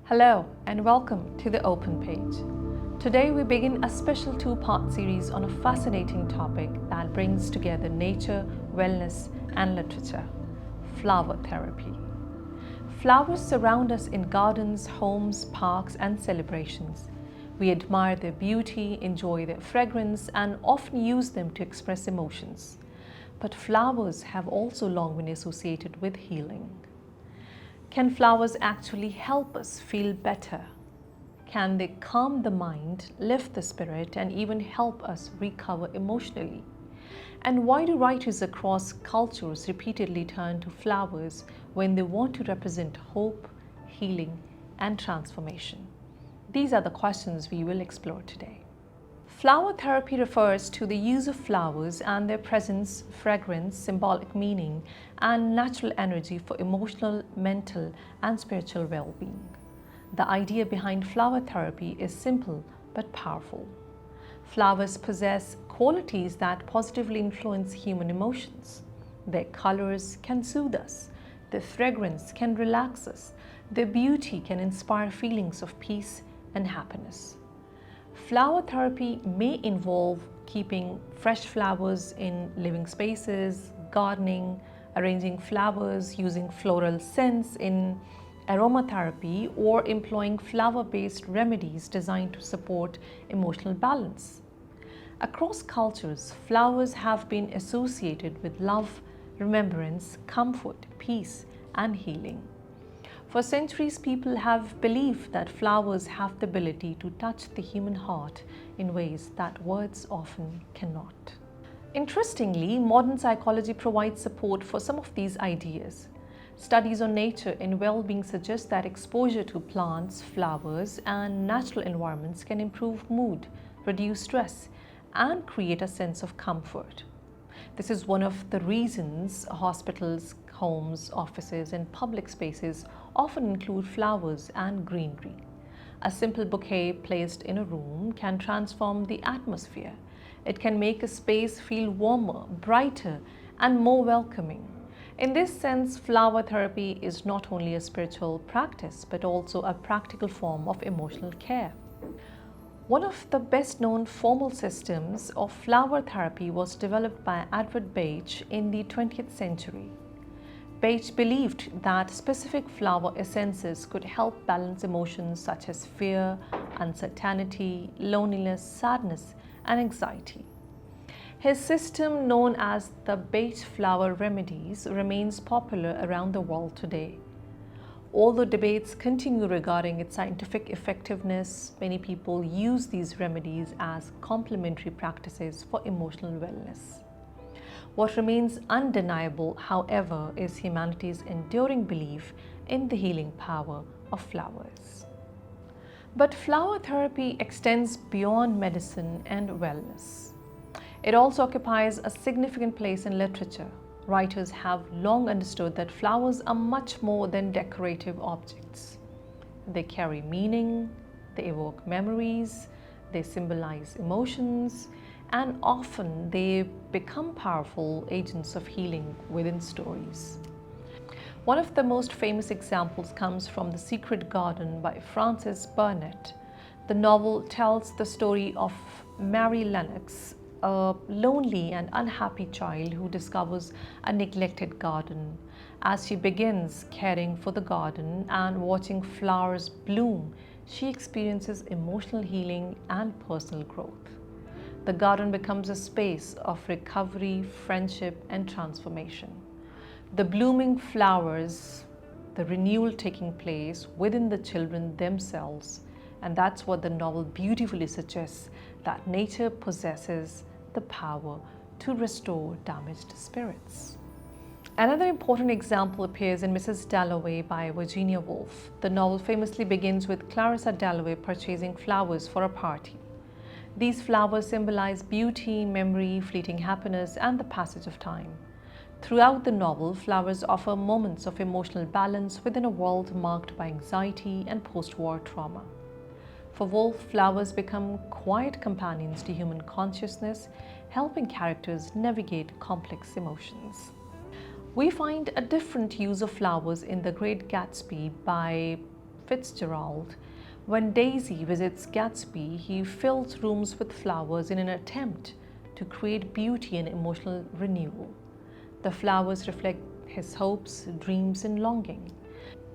Hello and welcome to The Open Page. Today we begin a special two-part series on a fascinating topic that brings together nature, wellness and literature: flower therapy. Flowers surround us in gardens, homes, parks and celebrations. We admire their beauty, enjoy their fragrance and often use them to express emotions. But flowers have also long been associated with healing. Can flowers actually help us feel better? Can they calm the mind, lift the spirit, and even help us recover emotionally? And why do writers across cultures repeatedly turn to flowers when they want to represent hope, healing, and transformation? These are the questions we will explore today. Flower therapy refers to the use of flowers and their presence, fragrance, symbolic meaning, and natural energy for emotional, mental, and spiritual well-being. The idea behind flower therapy is simple but powerful. Flowers possess qualities that positively influence human emotions. Their colors can soothe us. Their fragrance can relax us. Their beauty can inspire feelings of peace and happiness. Flower therapy may involve keeping fresh flowers in living spaces, gardening, arranging flowers, using floral scents in aromatherapy, or employing flower-based remedies designed to support emotional balance. Across cultures, flowers have been associated with love, remembrance, comfort, peace, and healing. For centuries, people have believed that flowers have the ability to touch the human heart in ways that words often cannot. Interestingly, modern psychology provides support for some of these ideas. Studies on nature and well-being suggest that exposure to plants, flowers, and natural environments can improve mood, reduce stress, and create a sense of comfort. This is one of the reasons hospitals, homes, offices, and public spaces often include flowers and greenery. A simple bouquet placed in a room can transform the atmosphere. It can make a space feel warmer, brighter, and more welcoming. In this sense, flower therapy is not only a spiritual practice, but also a practical form of emotional care. One of the best-known formal systems of flower therapy was developed by Edward Bach in the 20th century. Bach believed that specific flower essences could help balance emotions such as fear, uncertainty, loneliness, sadness, and anxiety. His system, known as the Bach flower remedies, remains popular around the world today. Although debates continue regarding its scientific effectiveness, many people use these remedies as complementary practices for emotional wellness. What remains undeniable, however, is humanity's enduring belief in the healing power of flowers. But flower therapy extends beyond medicine and wellness. It also occupies a significant place in literature. Writers have long understood that flowers are much more than decorative objects. They carry meaning, they evoke memories, they symbolize emotions, and often they become powerful agents of healing within stories. One of the most famous examples comes from The Secret Garden by Frances Burnett. The novel tells the story of Mary Lennox, a lonely and unhappy child who discovers a neglected garden. As she begins caring for the garden and watching flowers bloom, she experiences emotional healing and personal growth. The garden becomes a space of recovery, friendship, and transformation. The blooming flowers, the renewal taking place within the children themselves, and that's what the novel beautifully suggests, that nature possesses the power to restore damaged spirits. Another important example appears in Mrs. Dalloway by Virginia Woolf. The novel famously begins with Clarissa Dalloway purchasing flowers for a party. These flowers symbolize beauty, memory, fleeting happiness, and the passage of time. Throughout the novel, flowers offer moments of emotional balance within a world marked by anxiety and post-war trauma. For Woolf, flowers become quiet companions to human consciousness, helping characters navigate complex emotions. We find a different use of flowers in The Great Gatsby by Fitzgerald, when Daisy visits Gatsby, he fills rooms with flowers in an attempt to create beauty and emotional renewal. The flowers reflect his hopes, dreams, and longing.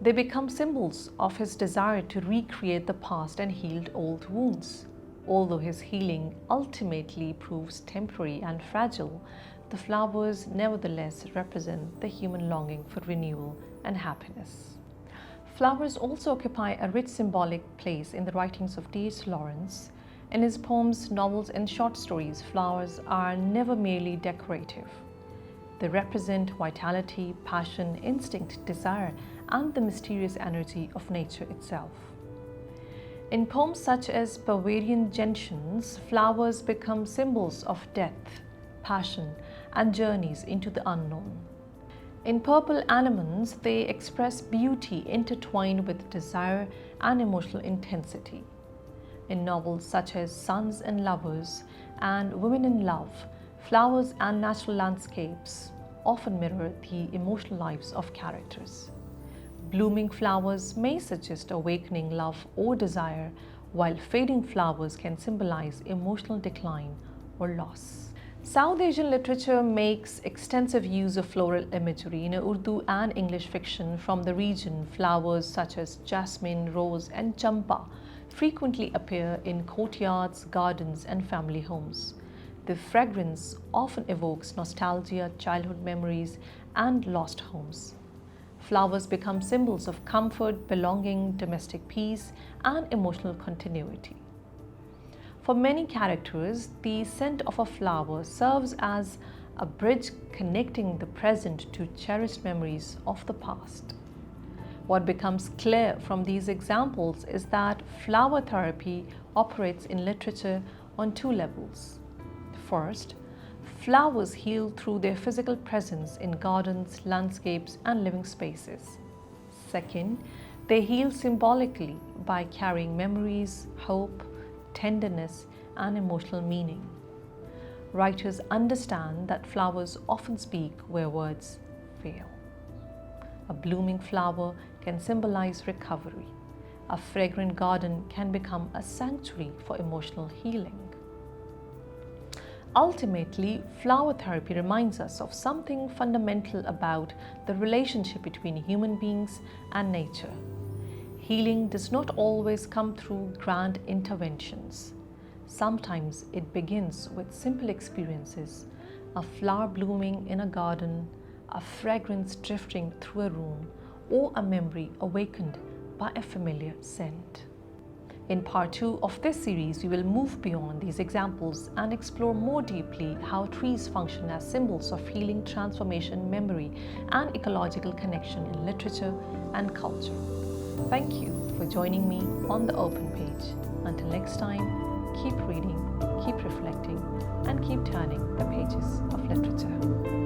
They become symbols of his desire to recreate the past and heal old wounds. Although his healing ultimately proves temporary and fragile, the flowers nevertheless represent the human longing for renewal and happiness. Flowers also occupy a rich symbolic place in the writings of D.H. Lawrence. In his poems, novels, and short stories, flowers are never merely decorative. They represent vitality, passion, instinct, desire, and the mysterious energy of nature itself. In poems such as Bavarian Gentians, flowers become symbols of death, passion, and journeys into the unknown. In Purple Anemons, they express beauty intertwined with desire and emotional intensity. In novels such as Sons and Lovers and Women in Love, flowers and natural landscapes often mirror the emotional lives of characters. Blooming flowers may suggest awakening love or desire, while fading flowers can symbolize emotional decline or loss. South Asian literature makes extensive use of floral imagery. In Urdu and English fiction from the region, flowers such as jasmine, rose, and champa frequently appear in courtyards, gardens, and family homes. The fragrance often evokes nostalgia, childhood memories, and lost homes. Flowers become symbols of comfort, belonging, domestic peace, and emotional continuity. For many characters, the scent of a flower serves as a bridge connecting the present to cherished memories of the past. What becomes clear from these examples is that flower therapy operates in literature on two levels. First, flowers heal through their physical presence in gardens, landscapes, and living spaces. Second, they heal symbolically by carrying memories, hope, tenderness, and emotional meaning. Writers understand that flowers often speak where words fail. A blooming flower can symbolize recovery. A fragrant garden can become a sanctuary for emotional healing. Ultimately, flower therapy reminds us of something fundamental about the relationship between human beings and nature. Healing does not always come through grand interventions. Sometimes it begins with simple experiences: a flower blooming in a garden, a fragrance drifting through a room, or a memory awakened by a familiar scent. In part 2 of this series, we will move beyond these examples and explore more deeply how trees function as symbols of healing, transformation, memory, and ecological connection in literature and culture. Thank you for joining me on the Open Page. Until next time, keep reading, keep reflecting, and keep turning the pages of literature.